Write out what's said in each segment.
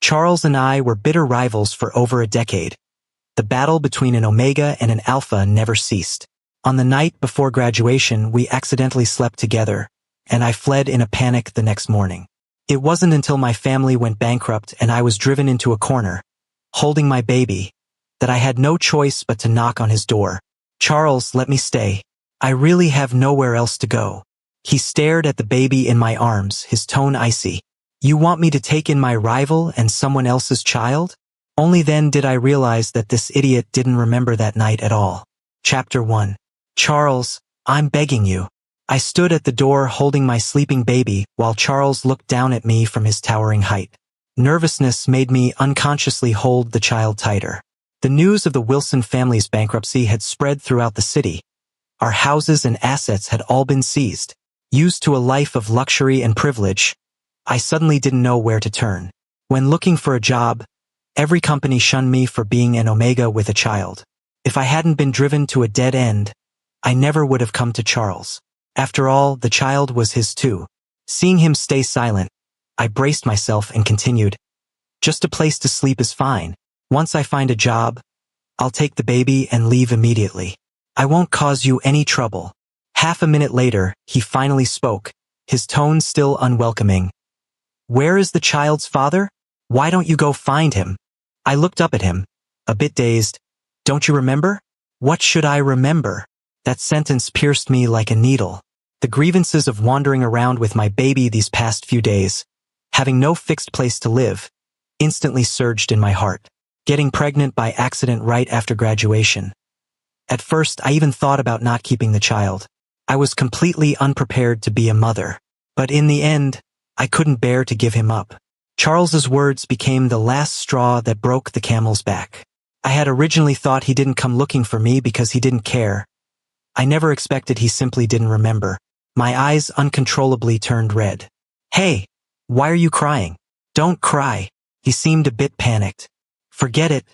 Charles and I were bitter rivals for over a decade. The battle between an Omega and an Alpha never ceased. On the night before graduation, we accidentally slept together, and I fled in a panic the next morning. It wasn't until my family went bankrupt and I was driven into a corner, holding my baby, that I had no choice but to knock on his door. "Charles, let me stay. I really have nowhere else to go." He stared at the baby in my arms, his tone icy. "You want me to take in my rival and someone else's child?" Only then did I realize that this idiot didn't remember that night at all. Chapter 1. "Charles, I'm begging you." I stood at the door holding my sleeping baby while Charles looked down at me from his towering height. Nervousness made me unconsciously hold the child tighter. The news of the Wilson family's bankruptcy had spread throughout the city. Our houses and assets had all been seized. Used to a life of luxury and privilege, I suddenly didn't know where to turn. When looking for a job, every company shunned me for being an Omega with a child. If I hadn't been driven to a dead end, I never would have come to Charles. After all, the child was his too. Seeing him stay silent, I braced myself and continued. "Just a place to sleep is fine. Once I find a job, I'll take the baby and leave immediately. I won't cause you any trouble." Half a minute later, he finally spoke, his tone still unwelcoming. "Where is the child's father? Why don't you go find him?" I looked up at him, a bit dazed. "Don't you remember?" What should I remember? That sentence pierced me like a needle. The grievances of wandering around with my baby these past few days, having no fixed place to live, instantly surged in my heart. Getting pregnant by accident right after graduation. At first, I even thought about not keeping the child. I was completely unprepared to be a mother. But in the end, I couldn't bear to give him up. Charles's words became the last straw that broke the camel's back. I had originally thought he didn't come looking for me because he didn't care. I never expected he simply didn't remember. My eyes uncontrollably turned red. "Hey, why are you crying?" "Don't cry." He seemed a bit panicked. "Forget it.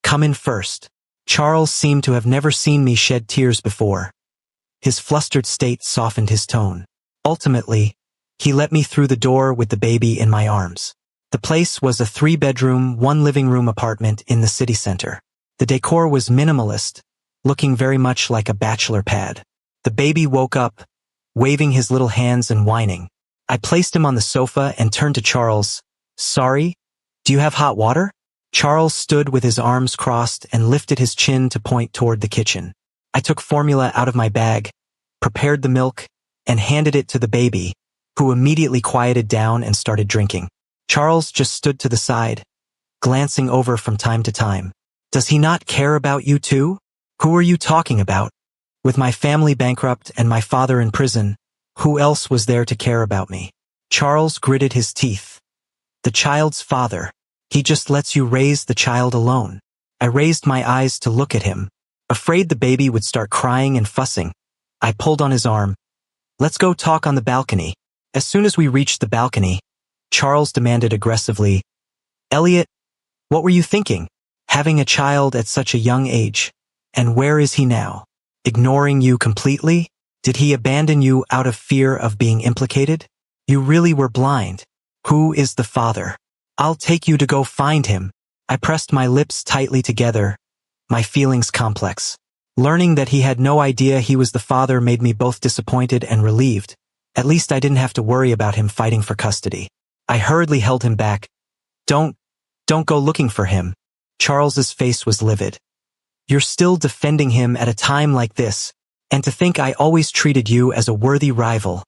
Come in first." Charles seemed to have never seen me shed tears before. His flustered state softened his tone. Ultimately, he let me through the door with the baby in my arms. The place was a 3-bedroom, 1-living-room apartment in the city center. The decor was minimalist, looking very much like a bachelor pad. The baby woke up, waving his little hands and whining. I placed him on the sofa and turned to Charles. "Sorry, do you have hot water?" Charles stood with his arms crossed and lifted his chin to point toward the kitchen. I took formula out of my bag, prepared the milk, and handed it to the baby, who immediately quieted down and started drinking. Charles just stood to the side, glancing over from time to time. "Does he not care about you too?" "Who are you talking about? With my family bankrupt and my father in prison, who else was there to care about me?" Charles gritted his teeth. "The child's father. He just lets you raise the child alone." I raised my eyes to look at him, afraid the baby would start crying and fussing. I pulled on his arm. "Let's go talk on the balcony." As soon as we reached the balcony, Charles demanded aggressively, "Elliot, what were you thinking? Having a child at such a young age. And where is he now? Ignoring you completely? Did he abandon you out of fear of being implicated? You really were blind. Who is the father? I'll take you to go find him." I pressed my lips tightly together, my feelings complex. Learning that he had no idea he was the father made me both disappointed and relieved. At least I didn't have to worry about him fighting for custody. I hurriedly held him back. Don't go looking for him." Charles's face was livid. "You're still defending him at a time like this, and to think I always treated you as a worthy rival.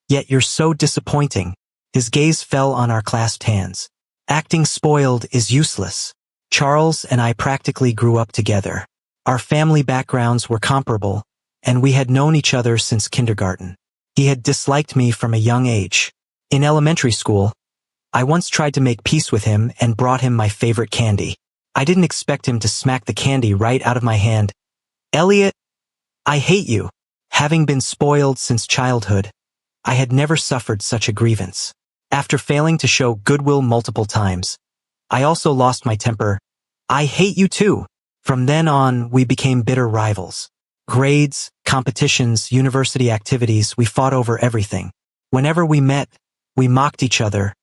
Yet you're so disappointing." His gaze fell on our clasped hands. "Acting spoiled is useless." Charles and I practically grew up together. Our family backgrounds were comparable, and we had known each other since kindergarten. He had disliked me from a young age. In elementary school, I once tried to make peace with him and brought him my favorite candy. I didn't expect him to smack the candy right out of my hand. "Elliot, I hate you." Having been spoiled since childhood, I had never suffered such a grievance. After failing to show goodwill multiple times, I also lost my temper. "I hate you too." From then on, we became bitter rivals. Grades, competitions, university activities, we fought over everything. Whenever we met, we mocked each other,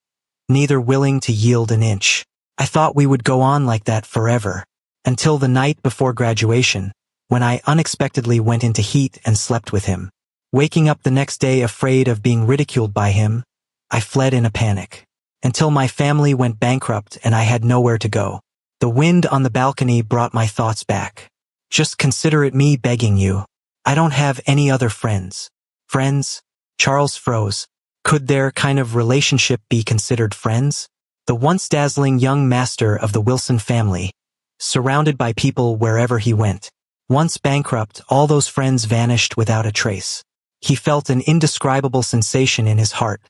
neither willing to yield an inch. I thought we would go on like that forever. Until the night before graduation, when I unexpectedly went into heat and slept with him. Waking up the next day afraid of being ridiculed by him, I fled in a panic. Until my family went bankrupt and I had nowhere to go. The wind on the balcony brought my thoughts back. Just consider it me begging you. I don't have any other friends. Friends? Charles froze. Could their kind of relationship be considered friends? The once dazzling young master of the Wilson family, surrounded by people wherever he went. Once bankrupt, all those friends vanished without a trace. He felt an indescribable sensation in his heart,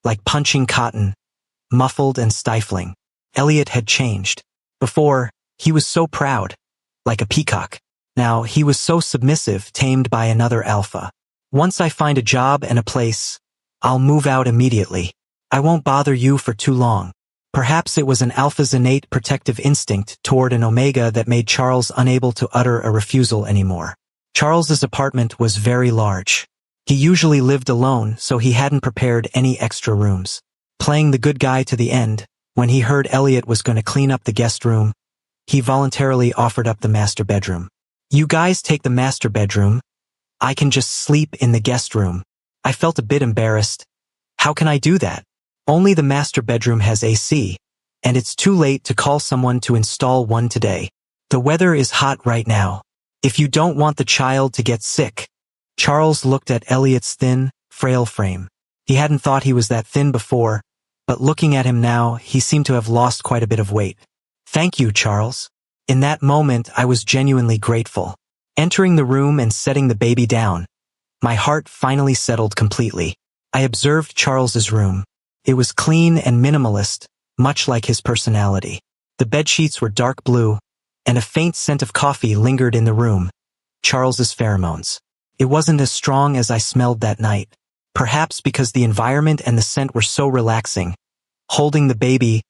like punching cotton, muffled and stifling. Elliot had changed. Before, he was so proud, like a peacock. Now, he was so submissive, tamed by another alpha. Once I find a job and a place, I'll move out immediately. I won't bother you for too long. Perhaps it was an alpha's innate protective instinct toward an omega that made Charles unable to utter a refusal anymore. Charles's apartment was very large. He usually lived alone, so he hadn't prepared any extra rooms. Playing the good guy to the end, when he heard Elliot was going to clean up the guest room, he voluntarily offered up the master bedroom. You guys take the master bedroom. I can just sleep in the guest room. I felt a bit embarrassed. How can I do that? Only the master bedroom has AC, and it's too late to call someone to install one today. The weather is hot right now. If you don't want the child to get sick. Charles looked at Elliot's thin, frail frame. He hadn't thought he was that thin before, but looking at him now, he seemed to have lost quite a bit of weight. Thank you, Charles. In that moment, I was genuinely grateful. Entering the room and setting the baby down, my heart finally settled completely. I observed Charles's room. It was clean and minimalist, much like his personality. The bedsheets were dark blue, and a faint scent of coffee lingered in the room. Charles's pheromones. It wasn't as strong as I smelled that night. Perhaps because the environment and the scent were so relaxing. Holding the baby,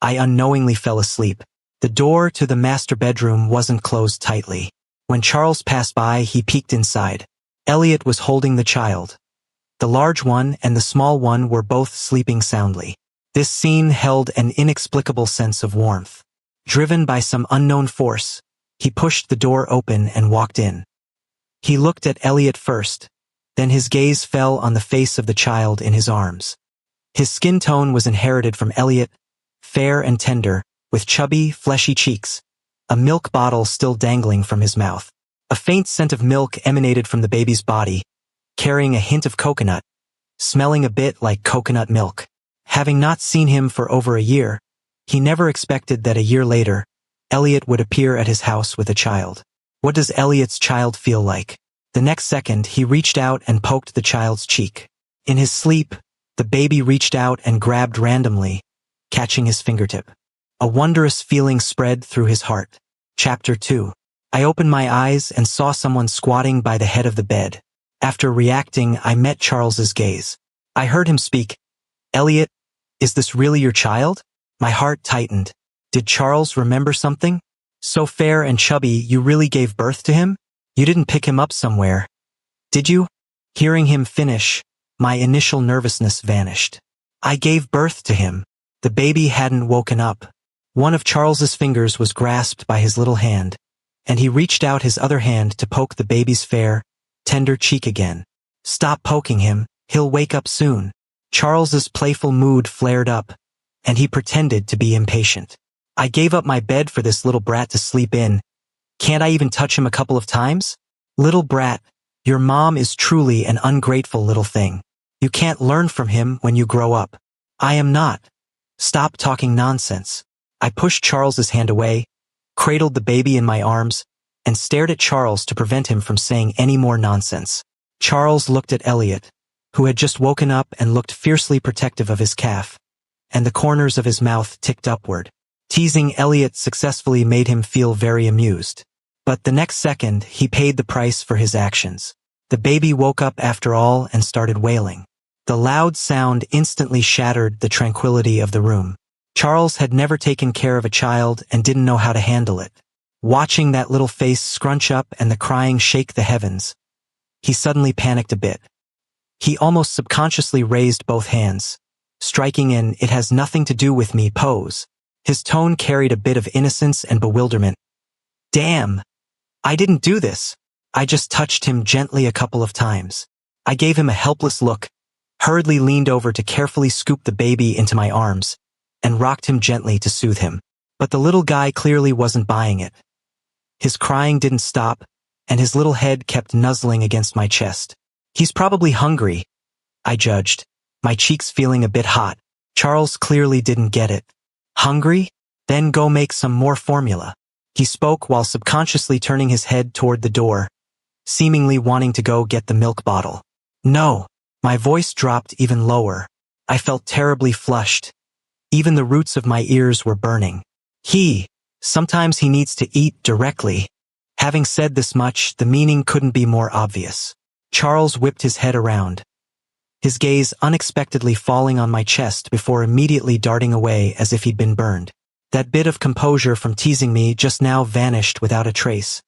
I unknowingly fell asleep. The door to the master bedroom wasn't closed tightly. When Charles passed by, he peeked inside. Elliot was holding the child. The large one and the small one were both sleeping soundly. This scene held an inexplicable sense of warmth. Driven by some unknown force, he pushed the door open and walked in. He looked at Elliot first, then his gaze fell on the face of the child in his arms. His skin tone was inherited from Elliot, fair and tender, with chubby, fleshy cheeks, a milk bottle still dangling from his mouth. A faint scent of milk emanated from the baby's body, carrying a hint of coconut, smelling a bit like coconut milk. Having not seen him for over a year, he never expected that a year later, Elliot would appear at his house with a child. What does Elliot's child feel like? The next second, he reached out and poked the child's cheek. In his sleep, the baby reached out and grabbed randomly, catching his fingertip. A wondrous feeling spread through his heart. Chapter 2. I opened my eyes and saw someone squatting by the head of the bed. After reacting, I met Charles's gaze. I heard him speak. Elliot, is this really your child? My heart tightened. Did Charles remember something? So fair and chubby, you really gave birth to him? You didn't pick him up somewhere, did you? Hearing him finish, my initial nervousness vanished. I gave birth to him. The baby hadn't woken up. One of Charles's fingers was grasped by his little hand, and he reached out his other hand to poke the baby's fair, tender cheek again. Stop poking him, he'll wake up soon. Charles's playful mood flared up, and he pretended to be impatient. I gave up my bed for this little brat to sleep in. Can't I even touch him a couple of times? Little brat, your mom is truly an ungrateful little thing. You can't learn from him when you grow up. I am not. Stop talking nonsense. I pushed Charles's hand away, cradled the baby in my arms, and stared at Charles to prevent him from saying any more nonsense. Charles looked at Elliot, who had just woken up and looked fiercely protective of his calf, and the corners of his mouth ticked upward. Teasing Elliot successfully made him feel very amused. But the next second, he paid the price for his actions. The baby woke up after all and started wailing. The loud sound instantly shattered the tranquility of the room. Charles had never taken care of a child and didn't know how to handle it. Watching that little face scrunch up and the crying shake the heavens, he suddenly panicked a bit. He almost subconsciously raised both hands, striking an "it has nothing to do with me" pose. His tone carried a bit of innocence and bewilderment. Damn, I didn't do this. I just touched him gently a couple of times. I gave him a helpless look, hurriedly leaned over to carefully scoop the baby into my arms, and rocked him gently to soothe him. But the little guy clearly wasn't buying it. His crying didn't stop, and his little head kept nuzzling against my chest. He's probably hungry, I judged, my cheeks feeling a bit hot. Charles clearly didn't get it. Hungry? Then go make some more formula. He spoke while subconsciously turning his head toward the door, seemingly wanting to go get the milk bottle. No. My voice dropped even lower. I felt terribly flushed. Even the roots of my ears were burning. Sometimes he needs to eat directly. Having said this much, the meaning couldn't be more obvious. Charles whipped his head around, his gaze unexpectedly falling on my chest before immediately darting away as if he'd been burned. That bit of composure from teasing me just now vanished without a trace,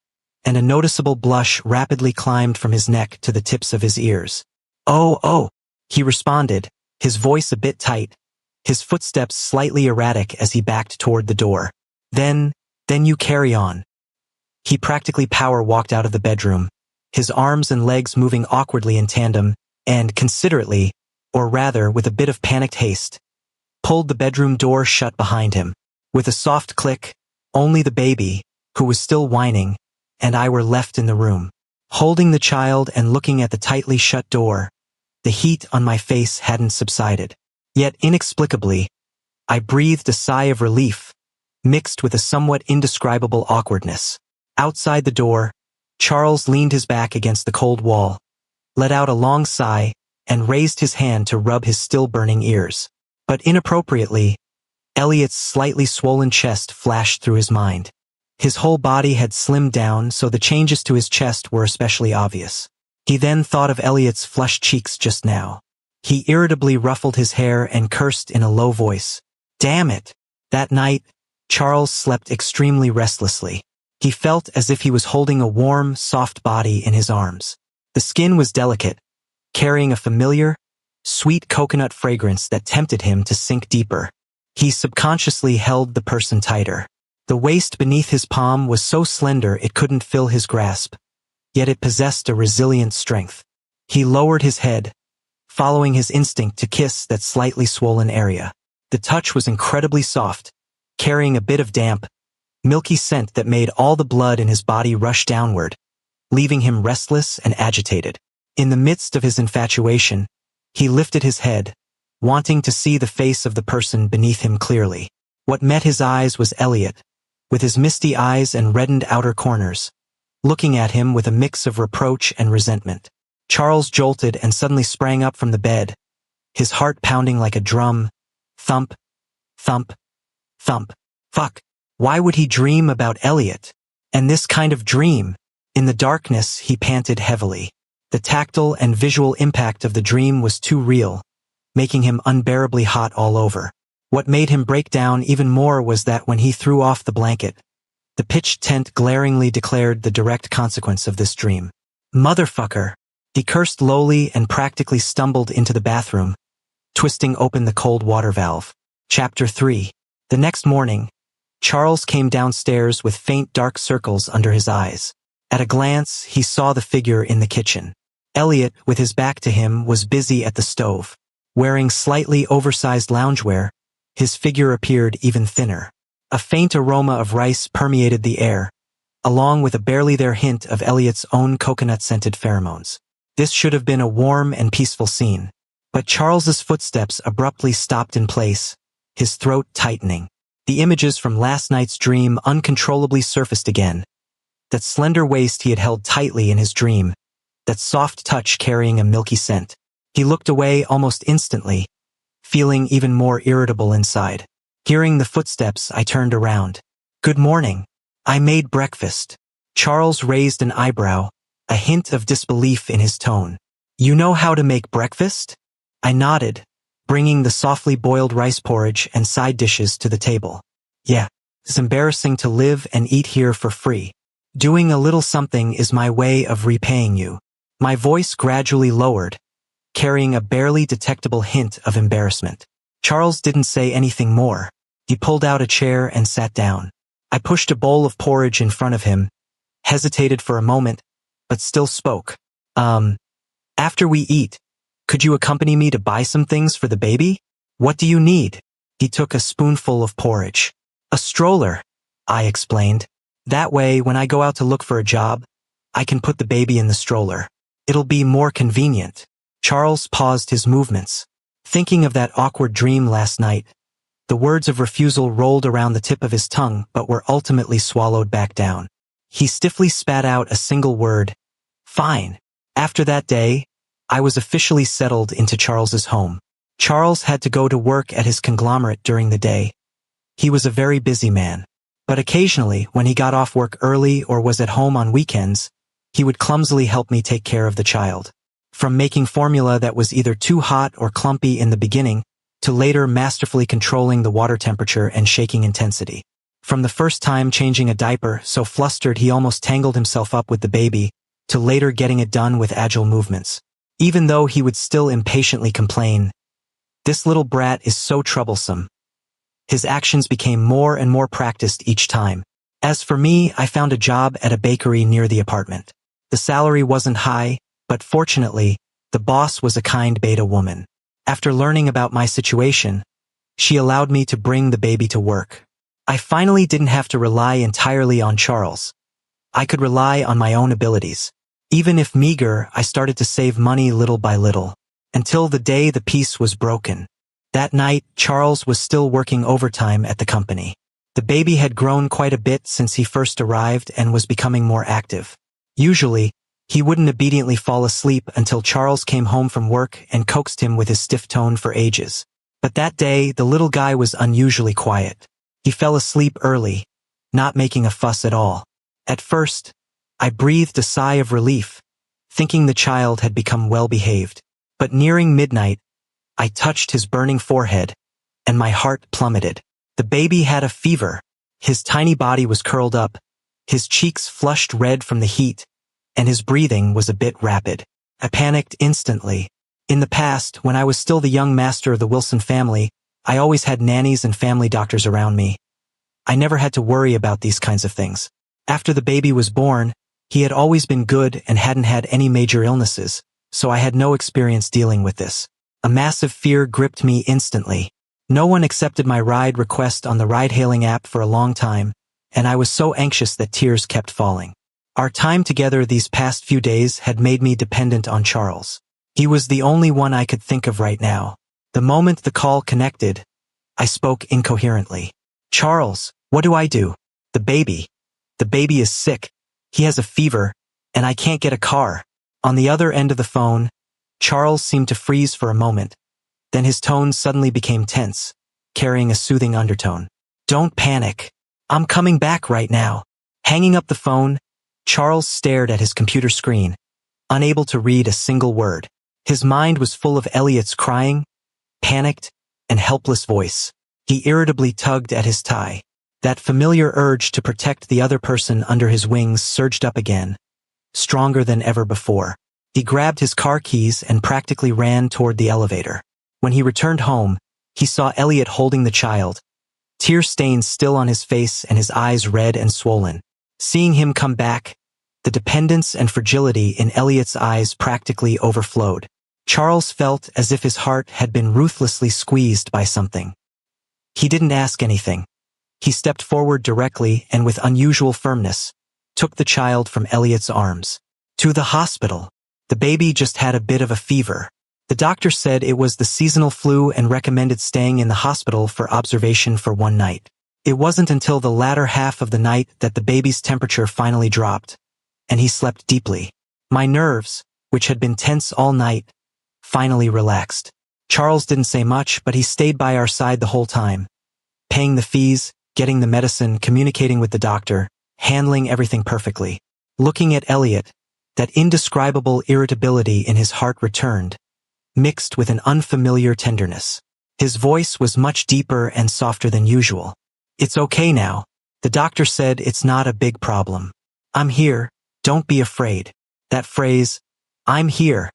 and a noticeable blush rapidly climbed from his neck to the tips of his ears. Oh, he responded, his voice a bit tight, his footsteps slightly erratic as he backed toward the door. Then you carry on. He practically power walked out of the bedroom, his arms and legs moving awkwardly in tandem, and considerately, or rather with a bit of panicked haste, pulled the bedroom door shut behind him. With a soft click, only the baby, who was still whining, and I were left in the room. Holding the child and looking at the tightly shut door, the heat on my face hadn't subsided. Yet inexplicably, I breathed a sigh of relief, mixed with a somewhat indescribable awkwardness. Outside the door, Charles leaned his back against the cold wall, let out a long sigh, and raised his hand to rub his still burning ears. But inappropriately, Elliot's slightly swollen chest flashed through his mind. His whole body had slimmed down, so the changes to his chest were especially obvious. He then thought of Elliot's flushed cheeks just now. He irritably ruffled his hair and cursed in a low voice. Damn it! That night, Charles slept extremely restlessly. He felt as if he was holding a warm, soft body in his arms. The skin was delicate, carrying a familiar, sweet coconut fragrance that tempted him to sink deeper. He subconsciously held the person tighter. The waist beneath his palm was so slender it couldn't fill his grasp, yet it possessed a resilient strength. He lowered his head, following his instinct to kiss that slightly swollen area. The touch was incredibly soft, carrying a bit of damp, milky scent that made all the blood in his body rush downward, leaving him restless and agitated. In the midst of his infatuation, he lifted his head, wanting to see the face of the person beneath him clearly. What met his eyes was Elliot, with his misty eyes and reddened outer corners, looking at him with a mix of reproach and resentment. Charles jolted and suddenly sprang up from the bed, his heart pounding like a drum. Thump, thump, thump. Fuck. Why would he dream about Elliot? And this kind of dream? In the darkness, he panted heavily. The tactile and visual impact of the dream was too real, making him unbearably hot all over. What made him break down even more was that when he threw off the blanket, the pitched tent glaringly declared the direct consequence of this dream. Motherfucker! He cursed lowly and practically stumbled into the bathroom, twisting open the cold water valve. Chapter 3. The next morning, Charles came downstairs with faint dark circles under his eyes. At a glance, he saw the figure in the kitchen. Elliot, with his back to him, was busy at the stove. Wearing slightly oversized loungewear, his figure appeared even thinner. A faint aroma of rice permeated the air, along with a barely there hint of Elliot's own coconut-scented pheromones. This should have been a warm and peaceful scene. But Charles's footsteps abruptly stopped in place, his throat tightening. The images from last night's dream uncontrollably surfaced again. That slender waist he had held tightly in his dream, that soft touch carrying a milky scent. He looked away almost instantly, feeling even more irritable inside. Hearing the footsteps, I turned around. Good morning. I made breakfast. Charles raised an eyebrow, a hint of disbelief in his tone. You know how to make breakfast? I nodded, bringing the softly boiled rice porridge and side dishes to the table. Yeah, it's embarrassing to live and eat here for free. Doing a little something is my way of repaying you. My voice gradually lowered, carrying a barely detectable hint of embarrassment. Charles didn't say anything more. He pulled out a chair and sat down. I pushed a bowl of porridge in front of him, hesitated for a moment, but still spoke. After we eat, could you accompany me to buy some things for the baby? What do you need? He took a spoonful of porridge. A stroller, I explained. That way, when I go out to look for a job, I can put the baby in the stroller. It'll be more convenient. Charles paused his movements. Thinking of that awkward dream last night, the words of refusal rolled around the tip of his tongue but were ultimately swallowed back down. He stiffly spat out a single word. Fine. After that day, I was officially settled into Charles's home. Charles had to go to work at his conglomerate during the day. He was a very busy man. But occasionally, when he got off work early or was at home on weekends, he would clumsily help me take care of the child. From making formula that was either too hot or clumpy in the beginning, to later masterfully controlling the water temperature and shaking intensity. From the first time changing a diaper so flustered he almost tangled himself up with the baby, to later getting it done with agile movements. Even though he would still impatiently complain, "This little brat is so troublesome." His actions became more and more practiced each time. As for me, I found a job at a bakery near the apartment. The salary wasn't high, but fortunately, the boss was a kind beta woman. After learning about my situation, she allowed me to bring the baby to work. I finally didn't have to rely entirely on Charles. I could rely on my own abilities. Even if meager, I started to save money little by little, until the day the peace was broken. That night, Charles was still working overtime at the company. The baby had grown quite a bit since he first arrived and was becoming more active. Usually, he wouldn't obediently fall asleep until Charles came home from work and coaxed him with his stiff tone for ages. But that day, the little guy was unusually quiet. He fell asleep early, not making a fuss at all. At first, I breathed a sigh of relief, thinking the child had become well-behaved. But nearing midnight, I touched his burning forehead, and my heart plummeted. The baby had a fever. His tiny body was curled up, his cheeks flushed red from the heat, and his breathing was a bit rapid. I panicked instantly. In the past, when I was still the young master of the Wilson family, I always had nannies and family doctors around me. I never had to worry about these kinds of things. After the baby was born, he had always been good and hadn't had any major illnesses, so I had no experience dealing with this. A massive fear gripped me instantly. No one accepted my ride request on the ride-hailing app for a long time, and I was so anxious that tears kept falling. Our time together these past few days had made me dependent on Charles. He was the only one I could think of right now. The moment the call connected, I spoke incoherently. "Charles, what do I do? The baby. The baby is sick. He has a fever, and I can't get a car." On the other end of the phone, Charles seemed to freeze for a moment. Then his tone suddenly became tense, carrying a soothing undertone. "Don't panic. I'm coming back right now." Hanging up the phone, Charles stared at his computer screen, unable to read a single word. His mind was full of Elliot's crying, panicked, and helpless voice. He irritably tugged at his tie. That familiar urge to protect the other person under his wings surged up again, stronger than ever before. He grabbed his car keys and practically ran toward the elevator. When he returned home, he saw Elliot holding the child, tear stains still on his face and his eyes red and swollen. Seeing him come back, the dependence and fragility in Elliot's eyes practically overflowed. Charles felt as if his heart had been ruthlessly squeezed by something. He didn't ask anything. He stepped forward directly and with unusual firmness, took the child from Elliot's arms. "To the hospital. The baby just had a bit of a fever. The doctor said it was the seasonal flu and recommended staying in the hospital for observation for one night." It wasn't until the latter half of the night that the baby's temperature finally dropped, and he slept deeply. My nerves, which had been tense all night, finally relaxed. Charles didn't say much, but he stayed by our side the whole time, paying the fees, getting the medicine, communicating with the doctor, handling everything perfectly. Looking at Elliot, that indescribable irritability in his heart returned, mixed with an unfamiliar tenderness. His voice was much deeper and softer than usual. "It's okay now. The doctor said it's not a big problem. I'm here, don't be afraid." That phrase, "I'm here,"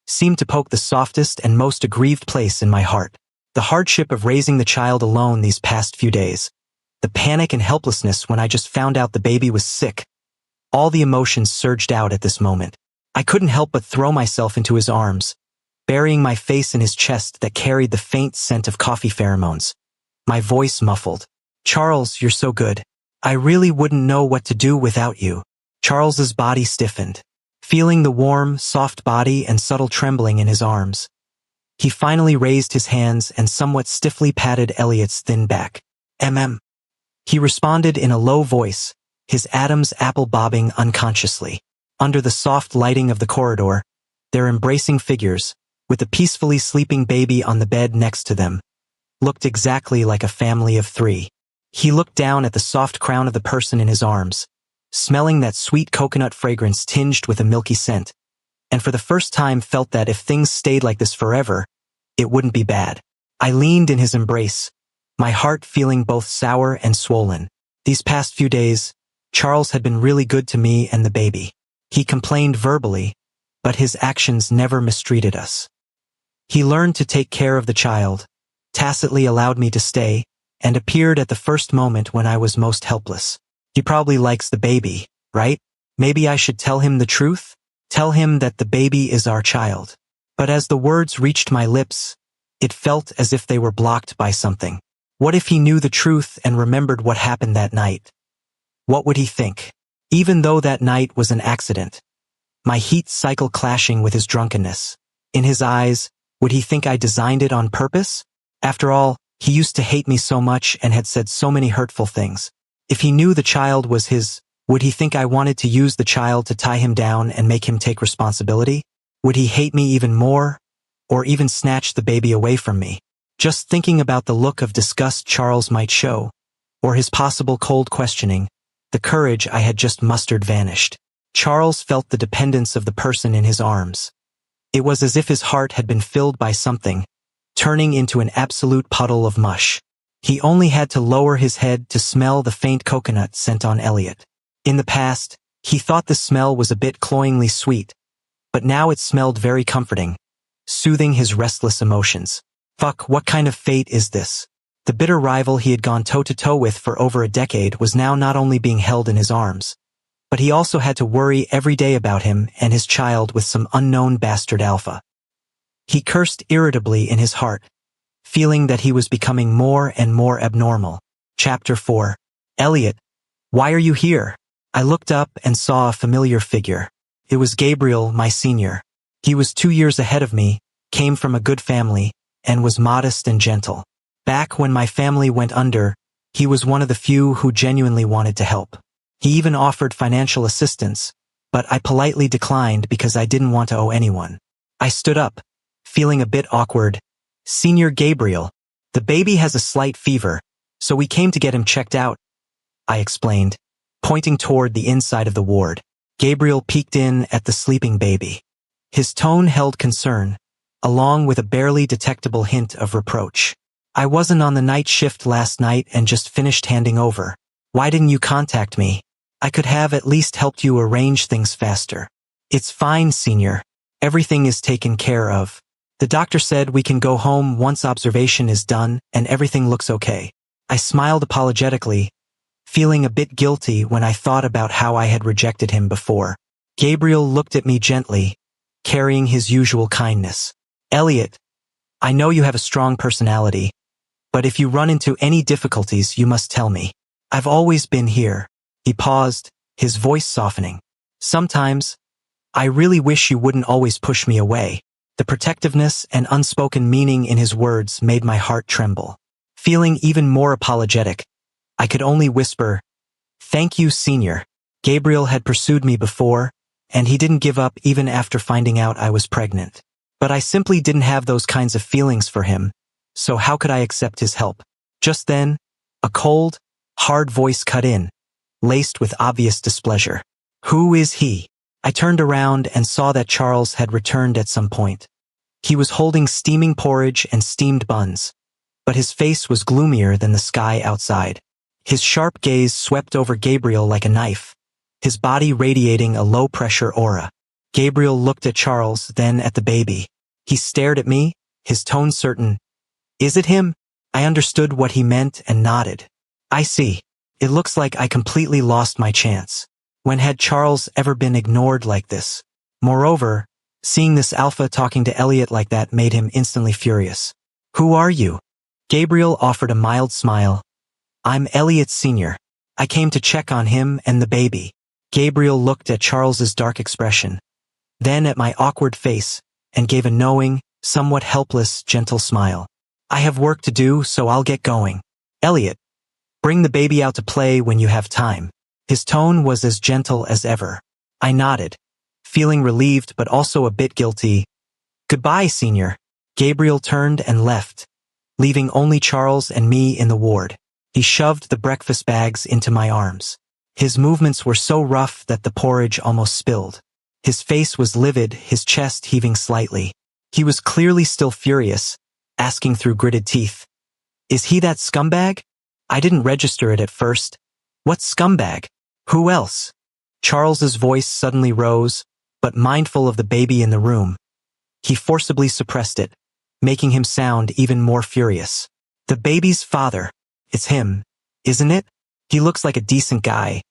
seemed to poke the softest and most aggrieved place in my heart. The hardship of raising the child alone these past few days. The panic and helplessness when I just found out the baby was sick. All the emotions surged out at this moment. I couldn't help but throw myself into his arms, burying my face in his chest that carried the faint scent of coffee pheromones. My voice muffled. "Charles, you're so good. I really wouldn't know what to do without you." Charles's body stiffened, feeling the warm, soft body and subtle trembling in his arms. He finally raised his hands and somewhat stiffly patted Elliot's thin back. He responded in a low voice, his Adam's apple bobbing unconsciously. Under the soft lighting of the corridor, their embracing figures, with a peacefully sleeping baby on the bed next to them, looked exactly like a family of three. He looked down at the soft crown of the person in his arms, smelling that sweet coconut fragrance tinged with a milky scent, and for the first time felt that if things stayed like this forever, it wouldn't be bad. I leaned in his embrace, my heart feeling both sour and swollen. These past few days, Charles had been really good to me and the baby. He complained verbally, but his actions never mistreated us. He learned to take care of the child, tacitly allowed me to stay, and appeared at the first moment when I was most helpless. He probably likes the baby, right? Maybe I should tell him the truth? Tell him that the baby is our child. But as the words reached my lips, it felt as if they were blocked by something. What if he knew the truth and remembered what happened that night? What would he think? Even though that night was an accident, my heat cycle clashing with his drunkenness. In his eyes, would he think I designed it on purpose? After all, he used to hate me so much and had said so many hurtful things. If he knew the child was his, would he think I wanted to use the child to tie him down and make him take responsibility? Would he hate me even more, or even snatch the baby away from me? Just thinking about the look of disgust Charles might show, or his possible cold questioning, the courage I had just mustered vanished. Charles felt the dependence of the person in his arms. It was as if his heart had been filled by something, turning into an absolute puddle of mush. He only had to lower his head to smell the faint coconut scent on Elliot. In the past, he thought the smell was a bit cloyingly sweet, but now it smelled very comforting, soothing his restless emotions. Fuck, what kind of fate is this? The bitter rival he had gone toe-to-toe with for over a decade was now not only being held in his arms, but he also had to worry every day about him and his child with some unknown bastard alpha. He cursed irritably in his heart, feeling that he was becoming more and more abnormal. Chapter 4. Elliot, why are you here? I looked up and saw a familiar figure. It was Gabriel, my senior. He was 2 years ahead of me, came from a good family, and was modest and gentle. Back when my family went under, he was one of the few who genuinely wanted to help. He even offered financial assistance, but I politely declined because I didn't want to owe anyone. I stood up, feeling a bit awkward. "Senior Gabriel, the baby has a slight fever, so we came to get him checked out," I explained, pointing toward the inside of the ward. Gabriel peeked in at the sleeping baby. His tone held concern, along with a barely detectable hint of reproach. "I wasn't on the night shift last night and just finished handing over. Why didn't you contact me? I could have at least helped you arrange things faster." "It's fine, senior. Everything is taken care of. The doctor said we can go home once observation is done and everything looks okay." I smiled apologetically, feeling a bit guilty when I thought about how I had rejected him before. Gabriel looked at me gently, carrying his usual kindness. "Elliot, I know you have a strong personality, but if you run into any difficulties you must tell me. I've always been here." He paused, his voice softening. "Sometimes, I really wish you wouldn't always push me away." The protectiveness and unspoken meaning in his words made my heart tremble. Feeling even more apologetic, I could only whisper, "Thank you, senior." Gabriel had pursued me before, and he didn't give up even after finding out I was pregnant. But I simply didn't have those kinds of feelings for him, so how could I accept his help? Just then, a cold, hard voice cut in, laced with obvious displeasure. "Who is he?" I turned around and saw that Charles had returned at some point. He was holding steaming porridge and steamed buns, but his face was gloomier than the sky outside. His sharp gaze swept over Gabriel like a knife, his body radiating a low-pressure aura. Gabriel looked at Charles, then at the baby. He stared at me, his tone certain, Is it him? I understood what he meant and nodded. I see. It looks like I completely lost my chance. When had Charles ever been ignored like this? Moreover, seeing this alpha talking to Elliot like that made him instantly furious. Who are you? Gabriel offered a mild smile. I'm Elliot Sr. I came to check on him and the baby. Gabriel looked at Charles's dark expression, then at my awkward face, and gave a knowing, somewhat helpless, gentle smile. I have work to do, so I'll get going. Elliot, bring the baby out to play when you have time. His tone was as gentle as ever. I nodded, feeling relieved but also a bit guilty. Goodbye, Senior. Gabriel turned and left, leaving only Charles and me in the ward. He shoved the breakfast bags into my arms. His movements were so rough that the porridge almost spilled. His face was livid, his chest heaving slightly. He was clearly still furious, asking through gritted teeth. Is he that scumbag? I didn't register it at first. What scumbag? Who else? Charles's voice suddenly rose, but mindful of the baby in the room, he forcibly suppressed it, making him sound even more furious. The baby's father. It's him, isn't it? He looks like a decent guy,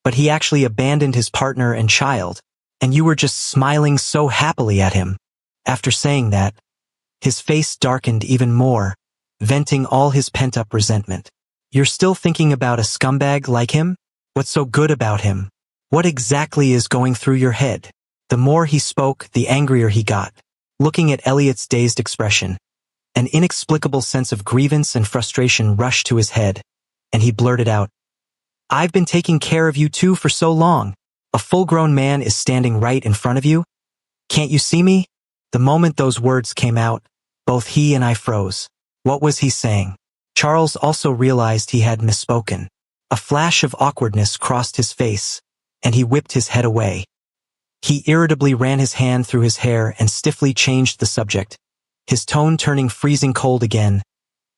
but he actually abandoned his partner and child, and you were just smiling so happily at him. After saying that, his face darkened even more, venting all his pent-up resentment. You're still thinking about a scumbag like him? What's so good about him? What exactly is going through your head? The more he spoke, the angrier he got. Looking at Elliot's dazed expression, an inexplicable sense of grievance and frustration rushed to his head, and he blurted out, I've been taking care of you two for so long. A full-grown man is standing right in front of you. Can't you see me? The moment those words came out, both he and I froze. What was he saying? Charles also realized he had misspoken. A flash of awkwardness crossed his face, and he whipped his head away. He irritably ran his hand through his hair and stiffly changed the subject, his tone turning freezing cold again.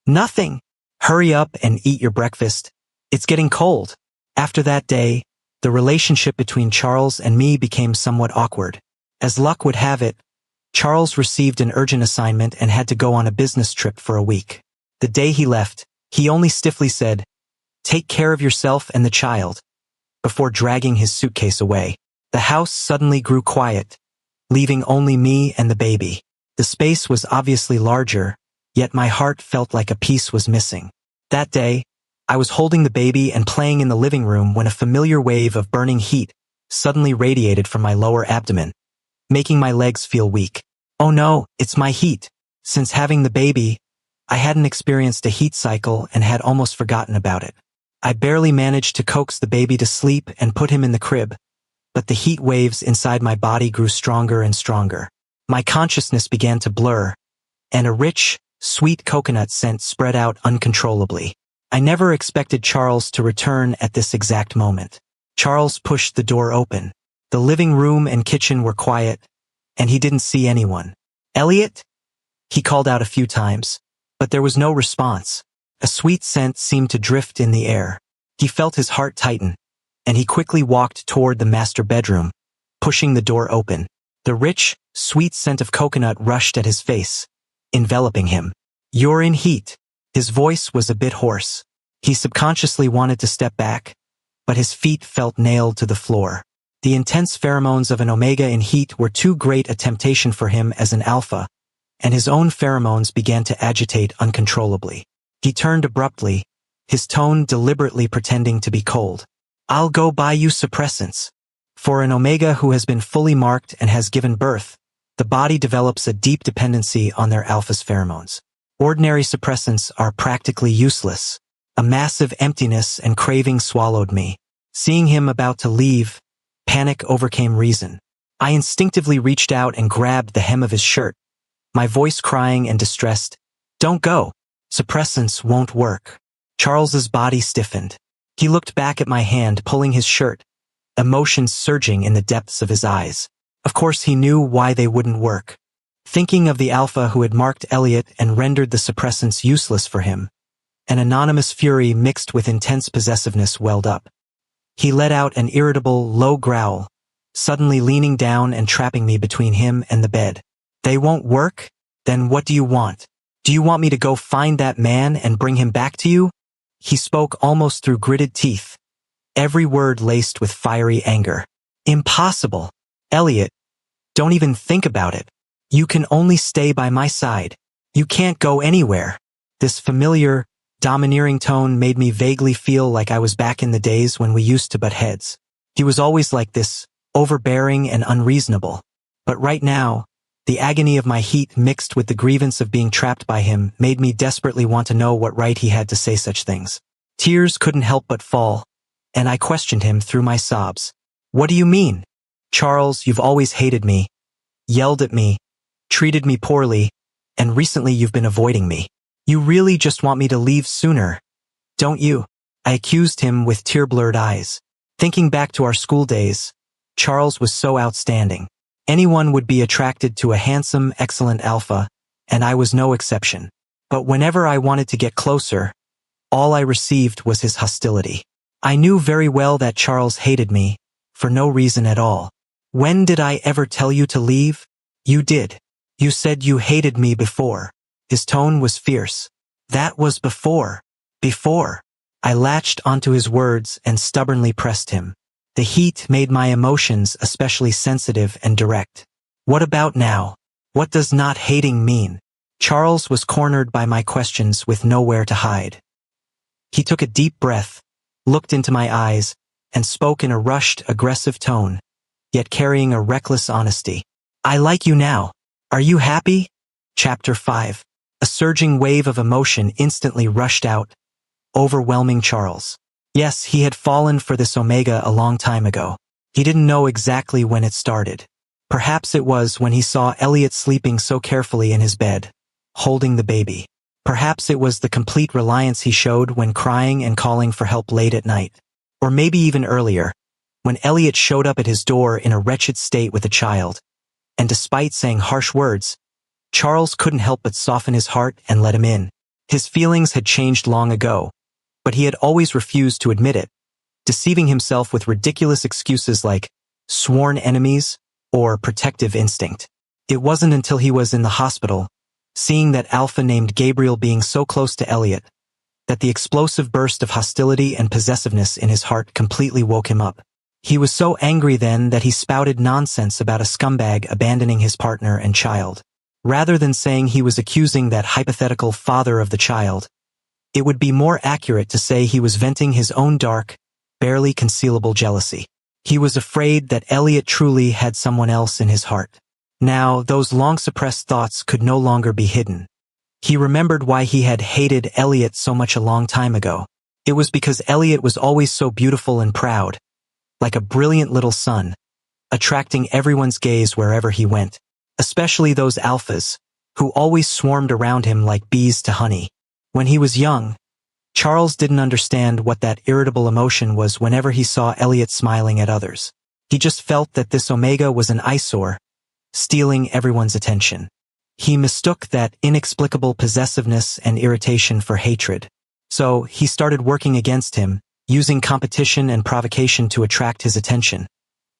Nothing. Hurry up and eat your breakfast. It's getting cold. After that day, the relationship between Charles and me became somewhat awkward. As luck would have it, Charles received an urgent assignment and had to go on a business trip for a week. The day he left, he only stiffly said, Take care of yourself and the child, before dragging his suitcase away. The house suddenly grew quiet, leaving only me and the baby. The space was obviously larger, yet my heart felt like a piece was missing. That day, I was holding the baby and playing in the living room when a familiar wave of burning heat suddenly radiated from my lower abdomen, making my legs feel weak. Oh no, it's my heat. Since having the baby, I hadn't experienced a heat cycle and had almost forgotten about it. I barely managed to coax the baby to sleep and put him in the crib, but the heat waves inside my body grew stronger and stronger. My consciousness began to blur, and a rich, sweet coconut scent spread out uncontrollably. I never expected Charles to return at this exact moment. Charles pushed the door open. The living room and kitchen were quiet, and he didn't see anyone. Elliot? He called out a few times, but there was no response. A sweet scent seemed to drift in the air. He felt his heart tighten, and he quickly walked toward the master bedroom, pushing the door open. The rich, sweet scent of coconut rushed at his face, enveloping him. You're in heat. His voice was a bit hoarse. He subconsciously wanted to step back, but his feet felt nailed to the floor. The intense pheromones of an omega in heat were too great a temptation for him as an alpha, and his own pheromones began to agitate uncontrollably. He turned abruptly, his tone deliberately pretending to be cold. I'll go buy you suppressants. For an omega who has been fully marked and has given birth, the body develops a deep dependency on their alpha's pheromones. Ordinary suppressants are practically useless. A massive emptiness and craving swallowed me. Seeing him about to leave, panic overcame reason. I instinctively reached out and grabbed the hem of his shirt, my voice crying and distressed. Don't go. Suppressants won't work. Charles's body stiffened. He looked back at my hand, pulling his shirt, emotions surging in the depths of his eyes. Of course he knew why they wouldn't work. Thinking of the alpha who had marked Elliot and rendered the suppressants useless for him, an anonymous fury mixed with intense possessiveness welled up. He let out an irritable, low growl, suddenly leaning down and trapping me between him and the bed. They won't work? Then what do you want? Do you want me to go find that man and bring him back to you? He spoke almost through gritted teeth, every word laced with fiery anger. Impossible. Elliot, don't even think about it. You can only stay by my side. You can't go anywhere. This familiar, domineering tone made me vaguely feel like I was back in the days when we used to butt heads. He was always like this, overbearing and unreasonable. But right now, the agony of my heat mixed with the grievance of being trapped by him made me desperately want to know what right he had to say such things. Tears couldn't help but fall, and I questioned him through my sobs. What do you mean? Charles, you've always hated me, yelled at me, treated me poorly, and recently you've been avoiding me. You really just want me to leave sooner, don't you? I accused him with tear-blurred eyes. Thinking back to our school days, Charles was so outstanding. Anyone would be attracted to a handsome, excellent alpha, and I was no exception. But whenever I wanted to get closer, all I received was his hostility. I knew very well that Charles hated me, for no reason at all. When did I ever tell you to leave? You did. You said you hated me before. His tone was fierce. That was before. Before. I latched onto his words and stubbornly pressed him. The heat made my emotions especially sensitive and direct. What about now? What does not hating mean? Charles was cornered by my questions with nowhere to hide. He took a deep breath, looked into my eyes, and spoke in a rushed, aggressive tone, yet carrying a reckless honesty. I like you now. Are you happy? Chapter 5. A surging wave of emotion instantly rushed out, overwhelming Charles. Yes, he had fallen for this Omega a long time ago. He didn't know exactly when it started. Perhaps it was when he saw Elliot sleeping so carefully in his bed, holding the baby. Perhaps it was the complete reliance he showed when crying and calling for help late at night. Or maybe even earlier, when Elliot showed up at his door in a wretched state with a child. And despite saying harsh words, Charles couldn't help but soften his heart and let him in. His feelings had changed long ago, but he had always refused to admit it, deceiving himself with ridiculous excuses like sworn enemies or protective instinct. It wasn't until he was in the hospital, seeing that alpha named Gabriel being so close to Elliot, that the explosive burst of hostility and possessiveness in his heart completely woke him up. He was so angry then that he spouted nonsense about a scumbag abandoning his partner and child. Rather than saying he was accusing that hypothetical father of the child, it would be more accurate to say he was venting his own dark, barely concealable jealousy. He was afraid that Elliot truly had someone else in his heart. Now, those long-suppressed thoughts could no longer be hidden. He remembered why he had hated Elliot so much a long time ago. It was because Elliot was always so beautiful and proud, like a brilliant little sun, attracting everyone's gaze wherever he went, especially those alphas, who always swarmed around him like bees to honey. When he was young, Charles didn't understand what that irritable emotion was whenever he saw Elliot smiling at others. He just felt that this Omega was an eyesore, stealing everyone's attention. He mistook that inexplicable possessiveness and irritation for hatred. So, he started working against him, using competition and provocation to attract his attention,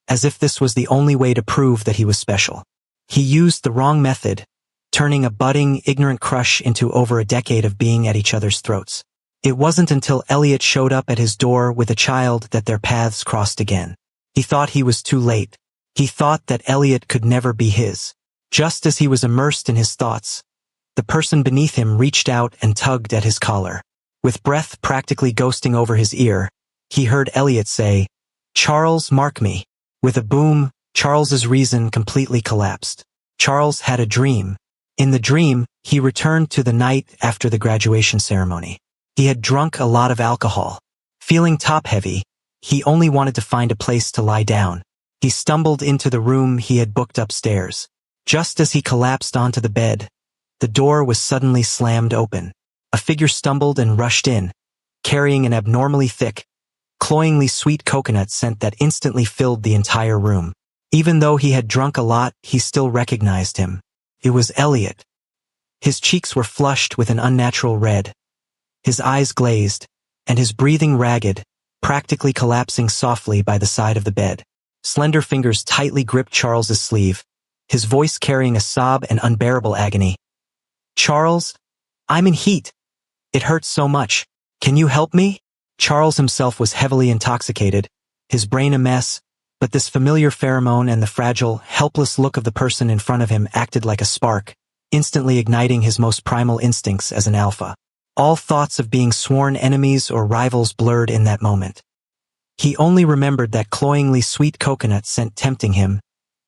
as if this was the only way to prove that he was special. He used the wrong method, turning a budding, ignorant crush into over a decade of being at each other's throats. It wasn't until Elliot showed up at his door with a child that their paths crossed again. He thought he was too late. He thought that Elliot could never be his. Just as he was immersed in his thoughts, the person beneath him reached out and tugged at his collar. With breath practically ghosting over his ear, he heard Elliot say, "Charles, mark me." With a boom, Charles's reason completely collapsed. Charles had a dream. In the dream, he returned to the night after the graduation ceremony. He had drunk a lot of alcohol. Feeling top-heavy, he only wanted to find a place to lie down. He stumbled into the room he had booked upstairs. Just as he collapsed onto the bed, the door was suddenly slammed open. A figure stumbled and rushed in, carrying an abnormally thick, cloyingly sweet coconut scent that instantly filled the entire room. Even though he had drunk a lot, he still recognized him. It was Elliot. His cheeks were flushed with an unnatural red, his eyes glazed, and his breathing ragged, practically collapsing softly by the side of the bed. Slender fingers tightly gripped Charles's sleeve, his voice carrying a sob and unbearable agony. "Charles, I'm in heat. It hurts so much. Can you help me? Charles himself was heavily intoxicated, his brain a mess, but this familiar pheromone and the fragile, helpless look of the person in front of him acted like a spark, instantly igniting his most primal instincts as an alpha. All thoughts of being sworn enemies or rivals blurred in that moment. He only remembered that cloyingly sweet coconut scent tempting him,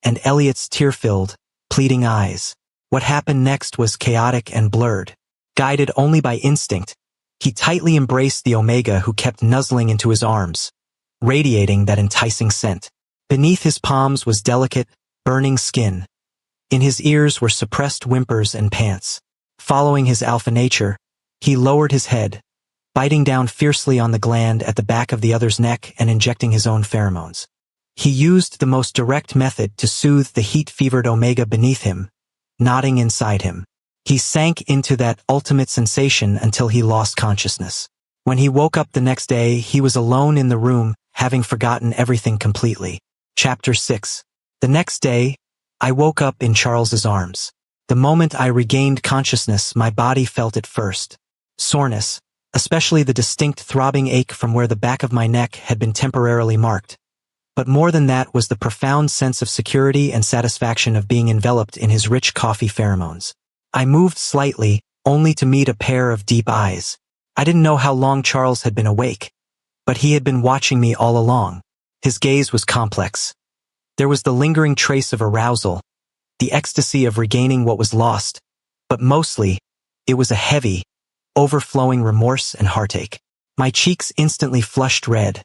and Elliot's tear-filled, pleading eyes. What happened next was chaotic and blurred. Guided only by instinct, he tightly embraced the Omega who kept nuzzling into his arms, radiating that enticing scent. Beneath his palms was delicate, burning skin. In his ears were suppressed whimpers and pants. Following his alpha nature, he lowered his head, biting down fiercely on the gland at the back of the other's neck and injecting his own pheromones. He used the most direct method to soothe the heat-fevered Omega beneath him, nodding inside him. He sank into that ultimate sensation until he lost consciousness. When he woke up the next day, he was alone in the room, having forgotten everything completely. Chapter 6. The next day, I woke up in Charles's arms. The moment I regained consciousness, my body felt it first. Soreness, especially the distinct throbbing ache from where the back of my neck had been temporarily marked. But more than that was the profound sense of security and satisfaction of being enveloped in his rich coffee pheromones. I moved slightly, only to meet a pair of deep eyes. I didn't know how long Charles had been awake, but he had been watching me all along. His gaze was complex. There was the lingering trace of arousal, the ecstasy of regaining what was lost, but mostly, it was a heavy, overflowing remorse and heartache. My cheeks instantly flushed red.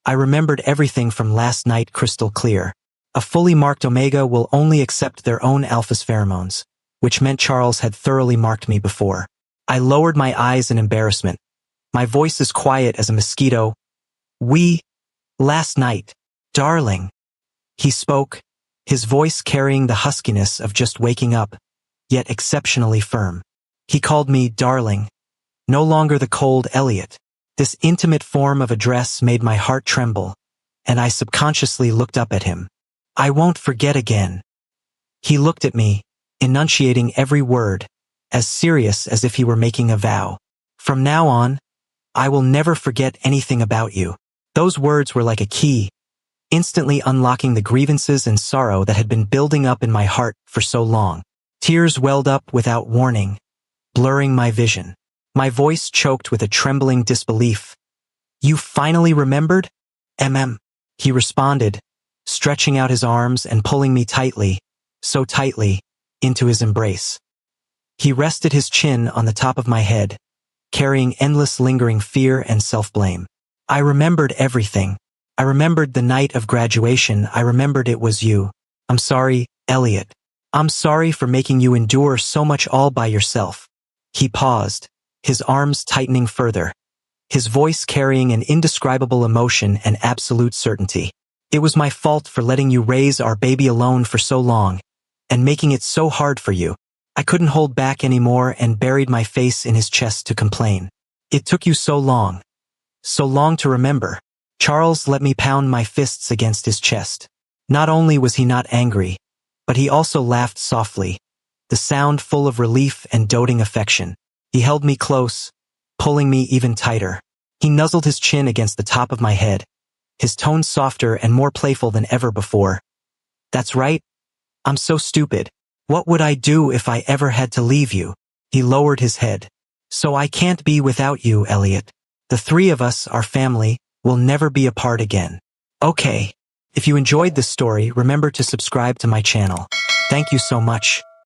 I remembered everything from last night crystal clear. A fully marked Omega will only accept their own alpha's pheromones, which meant Charles had thoroughly marked me before. I lowered my eyes in embarrassment. My voice as quiet as a mosquito. Last night, darling. He spoke, his voice carrying the huskiness of just waking up, yet exceptionally firm. He called me darling, no longer the cold Elliot. This intimate form of address made my heart tremble, and I subconsciously looked up at him. I won't forget again. He looked at me, enunciating every word, as serious as if he were making a vow. From now on, I will never forget anything about you. Those words were like a key, instantly unlocking the grievances and sorrow that had been building up in my heart for so long. Tears welled up without warning, blurring my vision. My voice choked with a trembling disbelief. You finally remembered? He responded, stretching out his arms and pulling me tightly, so tightly, into his embrace. He rested his chin on the top of my head, carrying endless lingering fear and self-blame. I remembered everything. I remembered the night of graduation. I remembered it was you. I'm sorry, Elliot. I'm sorry for making you endure so much all by yourself. He paused, his arms tightening further, his voice carrying an indescribable emotion and absolute certainty. It was my fault for letting you raise our baby alone for so long, and making it so hard for you. I couldn't hold back anymore and buried my face in his chest to complain. It took you so long to remember. Charles let me pound my fists against his chest. Not only was he not angry, but he also laughed softly, the sound full of relief and doting affection. He held me close, pulling me even tighter. He nuzzled his chin against the top of my head, his tone softer and more playful than ever before. That's right. I'm so stupid. What would I do if I ever had to leave you? He lowered his head. So I can't be without you, Elliot. The three of us, our family, will never be apart again. Okay. If you enjoyed this story, remember to subscribe to my channel. Thank you so much.